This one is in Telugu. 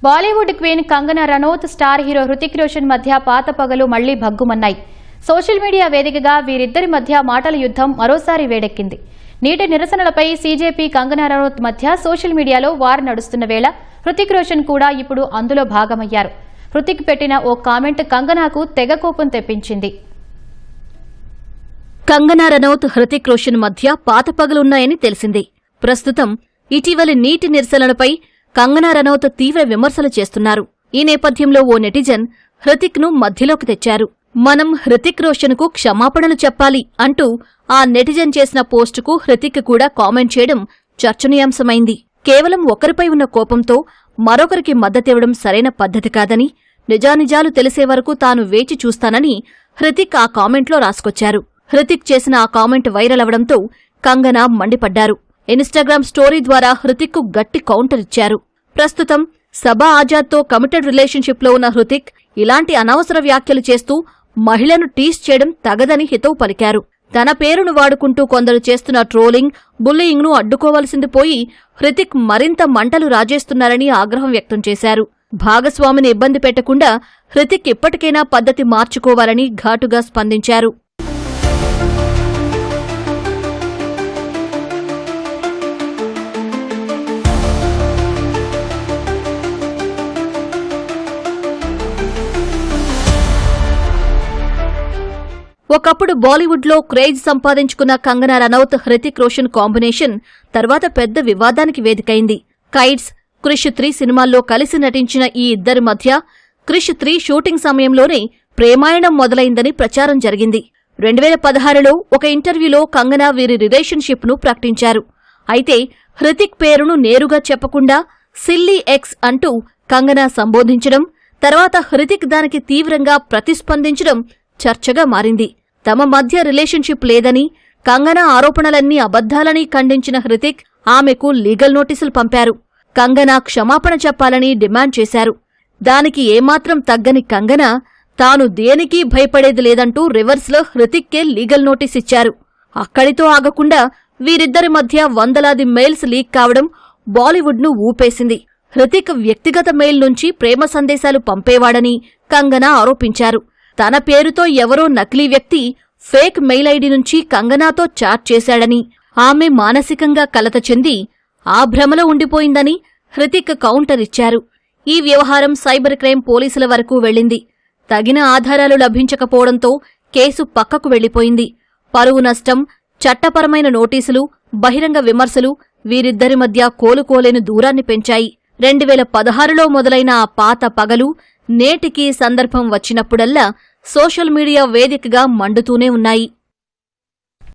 Bollywood queen Kangana Ranaut star hero Hrithik Roshan మధ్య పాత పగలు మళ్లీ భగ్గుమన్నాయి. సోషల్ మీడియా వేదికగా వీరిద్దరి మధ్య మాటల యుద్ధం మరోసారి వేడెక్కింది. నీటి నిరసనలపై సీజేపీ కంగనా రనౌత్ మధ్య సోషల్ మీడియాలో వార్ నడుస్తున్న వేళ హృతిక్ రోషన్ కూడా ఇప్పుడు అందులో భాగమయ్యారు. హృతిక్ పెట్టిన ఓ కామెంట్ కంగనాకు తెగ కోపం తెప్పించింది. కంగనా రనౌత్ హృతిక్ రోషన్ మధ్య పాత పగలున్నాయని తెలిసింది. ప్రస్తుతం ఇటీవలి నీటి నిరసనలపై కంగనా రనౌత్ తీవ్ర విమర్శలు చేస్తున్నారు. ఈ నేపథ్యంలో ఓ నెటిజన్ హృతిక్ ను మధ్యలోకి తెచ్చారు. మనం హృతిక్ రోషన్ కు క్షమాపణలు చెప్పాలి అంటూ ఆ నెటిజన్ చేసిన పోస్టుకు హృతిక్ కూడా కామెంట్ చేయడం చర్చనీయాంశమైంది. కేవలం ఒకరిపై ఉన్న కోపంతో మరొకరికి మద్దతివ్వడం సరైన పద్ధతి కాదని, నిజానిజాలు తెలిసే వరకు తాను వేచి చూస్తానని హృతిక్ ఆ కామెంట్లో రాసుకొచ్చారు. హృతిక్ చేసిన ఆ కామెంట్ వైరల్ అవడంతో కంగనా మండిపడ్డారు. ఇన్స్టాగ్రామ్ స్టోరీ ద్వారా హృతిక్ కు గట్టి కౌంటర్ ఇచ్చారు. ప్రస్తుతం సబా ఆజాద్తో కమిటెడ్ రిలేషన్షిప్లో ఉన్న హృతిక్ ఇలాంటి అనవసర వ్యాఖ్యలు చేస్తూ మహిళను టీస్ చేయడం తగదని హితవు పలికారు. తన పేరును వాడుకుంటూ కొందరు చేస్తున్న ట్రోలింగ్, బుల్లీయింగ్ ను అడ్డుకోవాల్సింది పోయి హృతిక్ మరింత మంటలు రాజేస్తున్నారని ఆగ్రహం వ్యక్తం చేశారు. భాగస్వామిని ఇబ్బంది పెట్టకుండా హృతిక్ ఇప్పటికైనా పద్ధతి మార్చుకోవాలని ఘాటుగా స్పందించారు. ఒకప్పుడు బాలీవుడ్లో క్రేజ్ సంపాదించుకున్న కంగనా రనౌత్ హృతిక్ రోషన్ కాంబినేషన్ తర్వాత పెద్ద వివాదానికి వేదికైంది. కైట్స్, క్రిష్ 3 సినిమాల్లో కలిసి నటించిన ఈ ఇద్దరి మధ్య క్రిష్ 3 షూటింగ్ సమయంలోనే ప్రేమాయణం మొదలైందని ప్రచారం జరిగింది. 2016లో ఒక ఇంటర్వ్యూలో కంగనా వీరి రిలేషన్షిప్ ను ప్రకటించారు. అయితే హృతిక్ పేరును నేరుగా చెప్పకుండా సిల్లీ ఎక్స్ అంటూ కంగనా సంబోధించడం, తర్వాత హృతిక్ దానికి తీవ్రంగా ప్రతిస్పందించడం చర్చగా మారింది. తమ మధ్య రిలేషన్షిప్ లేదని, కంగనా ఆరోపణలన్నీ అబద్ధాలని ఖండించిన హృతిక్ ఆమెకు లీగల్ నోటీసులు పంపారు. కంగనా క్షమాపణ చెప్పాలని డిమాండ్ చేశారు. దానికి ఏమాత్రం తగ్గని కంగనా తాను దేనికీ భయపడేది లేదంటూ రివర్స్లో హృతిక్కే లీగల్ నోటీస్ ఇచ్చారు. అక్కడితో ఆగకుండా వీరిద్దరి మధ్య వందలాది మెయిల్స్ లీక్ కావడం బాలీవుడ్ను ఊపేసింది. హృతిక్ వ్యక్తిగత మెయిల్ నుంచి ప్రేమ సందేశాలు పంపేవాడని కంగనా ఆరోపించారు. తన పేరుతో ఎవరో నకిలీ వ్యక్తి ఫేక్ మెయిల్ ఐడి నుంచి కంగనాతో చాట్ చేశాడని, ఆమె మానసికంగా కలత చెంది ఆ భ్రమలో ఉండిపోయిందని హృతిక్ కౌంటర్ ఇచ్చారు. ఈ వ్యవహారం సైబర్ క్రైమ్ పోలీసుల వరకు వెళ్లింది. తగిన ఆధారాలు లభించకపోవడంతో కేసు పక్కకు వెళ్లిపోయింది. పరువు నష్టం, చట్టపరమైన నోటీసులు, బహిరంగ విమర్శలు వీరిద్దరి మధ్య కోలుకోలేని దూరాన్ని పెంచాయి. 2016లో మొదలైన ఆ పాత పగలు నేటికీ సందర్భం వచ్చినప్పుడల్లా సోషల్ మీడియా వేదికగా మండుతూనే ఉన్నాయి.